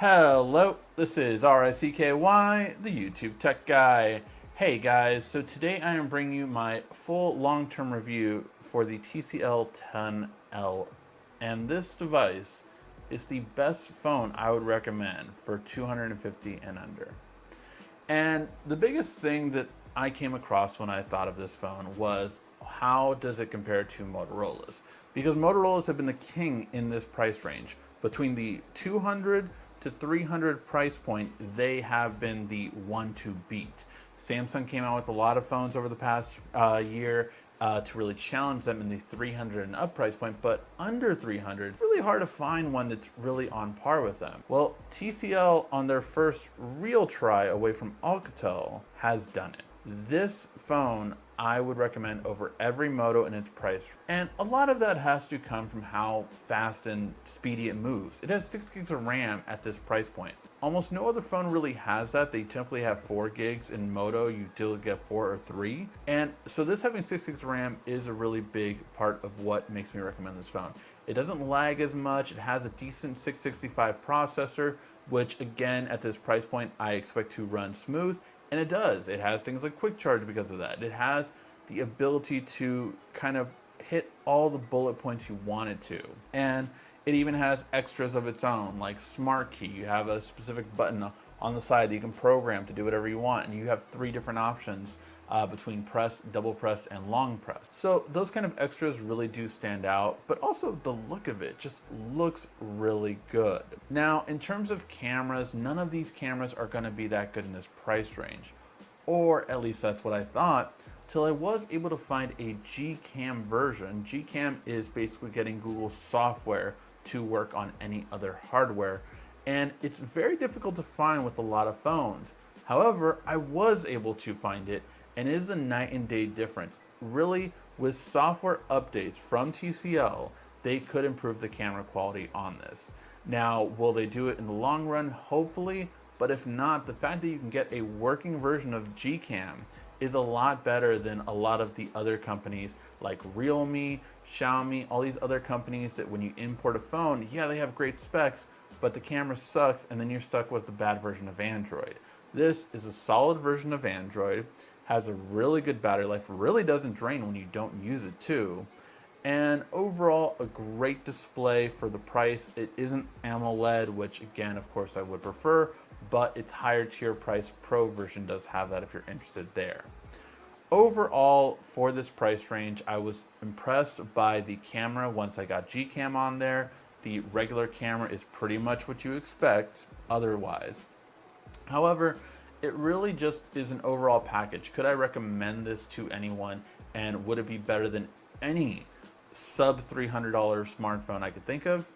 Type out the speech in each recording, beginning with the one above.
Hello, this is RICKY, the YouTube Tech Guy. Hey guys, so today I am bringing you my full long-term review for the TCL 10L. And this device is the best phone I would recommend for $250 and under. And the biggest thing that I came across when I thought of this phone was how does it compare to Motorola's? Because Motorola's have been the king in this price range. Between the 200 to 300 price point, they have been the one to beat. Samsung came out with a lot of phones over the past year to really challenge them in the 300 and up price point, but under 300, it's really hard to find one that's really on par with them. Well, TCL on their first real try away from Alcatel has done it. This phone I would recommend over every Moto in its price. And a lot of that has to come from how fast and speedy it moves. It has 6 gigs of RAM at this price point. Almost no other phone really has that. They typically have 4 gigs. In Moto, you still get 4 or 3. And so this having 6 gigs of RAM is a really big part of what makes me recommend this phone. It doesn't lag as much. It has a decent 665 processor, which again, at this price point, I expect to run smooth. And it does. It has things like quick charge because of that. It has the ability to kind of hit all the bullet points you want it to. And it even has extras of its own, like Smart Key. You have a specific button on the side that you can program to do whatever you want. And you have 3 different options between press, double press, and long press. So those kind of extras really do stand out, but also the look of it just looks really good. Now, in terms of cameras, none of these cameras are gonna be that good in this price range. Or at least that's what I thought, till I was able to find a Gcam version. Gcam is basically getting Google's software to work on any other hardware, and it's very difficult to find with a lot of phones. However, I was able to find it, and it is a night and day difference. Really, with software updates from TCL, they could improve the camera quality on this. Now, will they do it in the long run? Hopefully, but if not, the fact that you can get a working version of Gcam is a lot better than a lot of the other companies like Realme, Xiaomi, all these other companies that when you import a phone, yeah, they have great specs, but the camera sucks and then you're stuck with the bad version of Android. This is a solid version of Android, has a really good battery life, really doesn't drain when you don't use it too, and overall a great display for the price. It isn't AMOLED, which again, of course I would prefer, but its higher tier price Pro version does have that if you're interested there. Overall, for this price range, I was impressed by the camera once I got Gcam on there. The regular camera is pretty much what you expect otherwise. However, it really just is an overall package. Could I recommend this to anyone, and would it be better than any sub $300 smartphone I could think of?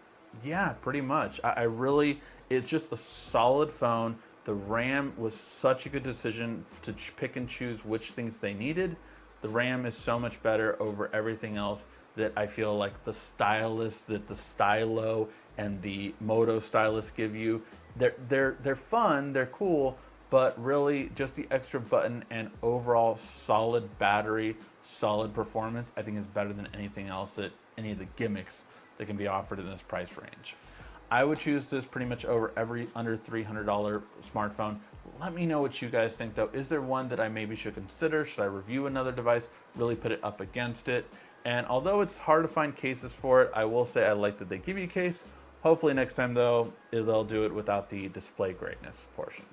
Yeah, pretty much. I really, it's just a solid phone. The RAM was such a good decision to pick and choose which things they needed. The RAM is so much better over everything else that I feel like the stylus that the Stylo and the Moto stylus give you. They're fun, they're cool, but really just the extra button and overall solid battery, solid performance, I think is better than anything else, that any of the gimmicks that can be offered in this price range. I would choose this pretty much over every under $300 smartphone. Let me know what you guys think though. Is there one that I maybe should consider? Should I review another device, really put it up against it? And although it's hard to find cases for it, I will say I like that they give you a case. Hopefully next time though, they'll do it without the display greatness portion.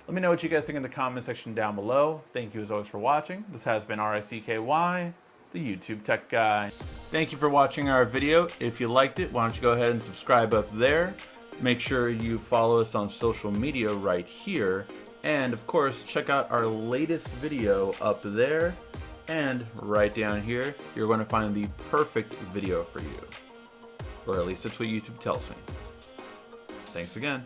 Let me know what you guys think in the comment section down below. Thank you as always for watching. This has been RICKY, the YouTube Tech Guy. Thank you for watching our video. If you liked it, why don't you go ahead and subscribe up there. Make sure you follow us on social media right here. And of course, check out our latest video up there. And right down here, you're going to find the perfect video for you. Or at least that's what YouTube tells me. Thanks again.